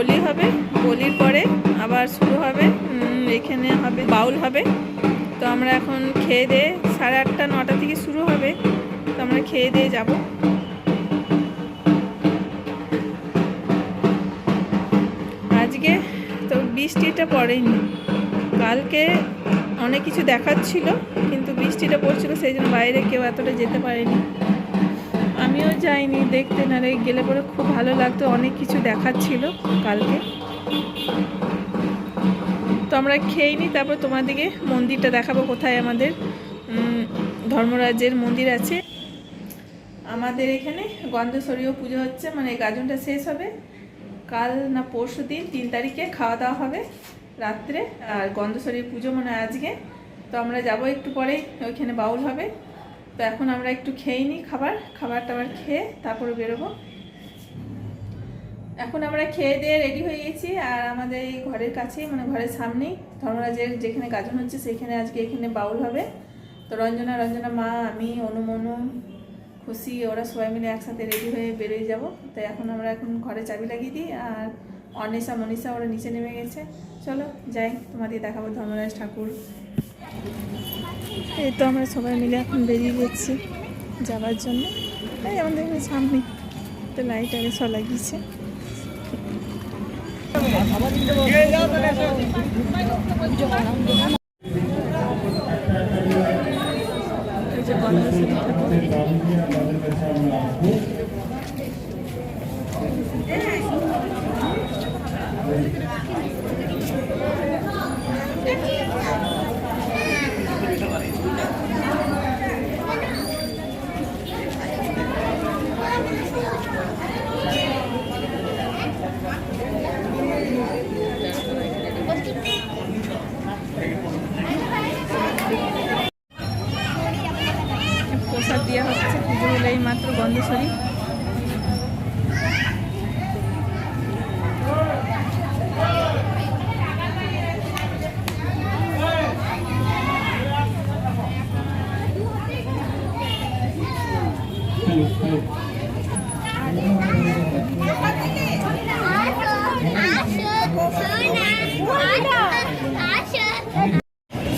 বলি হবে, বলির পরে আবার শুরু হবে, এখানে হবে বাউল হবে। তো আমরা এখন খেয়ে দিয়ে 8:30 9টা থেকে শুরু হবে, তো আমরা খেয়ে দিয়ে যাব। আজকে তো বৃষ্টিটা পড়েনি, কালকে অনেক কিছু দেখাচ্ছিল কিন্তু বৃষ্টিটা পড়ছিল, সেই জন্য বাইরে কেউ এতটা যেতে পারেনি। আমিও যাইনি দেখতে, না গেলে পরে খুব ভালো লাগতো, অনেক কিছু দেখাচ্ছিল কালকে। তো আমরা খেয়ে নিই, তারপর তোমাদেরকে মন্দিরটা দেখাবো, কোথায় আমাদের ধর্মরাজের মন্দির আছে। আমাদের এখানে গন্ধেশ্বরীয় পুজো হচ্ছে, মানে গাজনটা শেষ হবে কাল না পরশু দিন 3 তারিখে, খাওয়া দাওয়া হবে রাত্রে, আর গন্ধেশ্বরীর পুজো মানে আজকে। তো আমরা যাব একটু পরেই, ওইখানে বাউল হবে। তো এখন আমরা একটু খেয়ে নিই, খাবার টাবার খেয়ে তারপরে বেরোবো। এখন আমরা খেয়ে দিয়ে রেডি হয়ে গেছি, আর আমাদের এই ঘরের কাছেই, মানে ঘরের সামনেই ধর্মরাজের যেখানে গাজন হচ্ছে সেখানে আজকে এখানে বাউল হবে। তো রঞ্জনা মা, আমি, অনু, খুশি, ওরা সবাই মিলে একসাথে রেডি হয়ে বেরোয় যাব। তাই এখন ঘরে চাবি লাগিয়ে দিই, আর অনিশা মনীষা ওরা নিচে নেমে গেছে। চলো যাই, তোমাদের দেখাবো ধর্মরাজ ঠাকুর। এই তো আমরা সবাই মিলে এখন বেরিয়ে গেছি যাওয়ার জন্য। তাই আমাদের সামনে তো লাইট আগে সব লাগিয়েছে। প্রসাদ দেওয়া হচ্ছে, পুজো হলে এই মাত্র গন্ধেশ্বরী।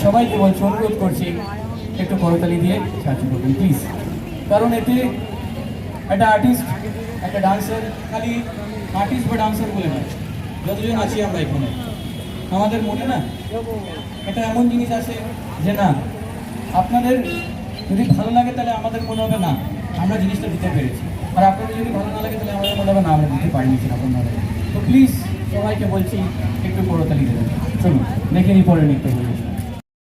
সবাইকে বলছি, অনুরোধ করছি একটু করতালি দিয়ে সাহায্য করবেন প্লিজ। কারণ এতে একটা আর্টিস্ট, একটা ডান্সার, খালি আর্টিস্ট বা ডান্সার বলে নয়, যতজন আছি আমরা এখানে, আমাদের মনে না এটা এমন জিনিস আছে যে না, আপনাদের যদি ভালো লাগে তাহলে আমাদের মনে হবে না আমরা জিনিসটা দিতে পেরেছি, আর আপনাদের যদি ভালো না লাগে তাহলে আমাদের মনে হবে না আমরা দিতে পারিনি সেরকম ভাবে। তো প্লিজ সবাইকে বলছি একটু করতালি দেবেন। চলুন দেখে নিই পরে নৃত্য পরিবেশন।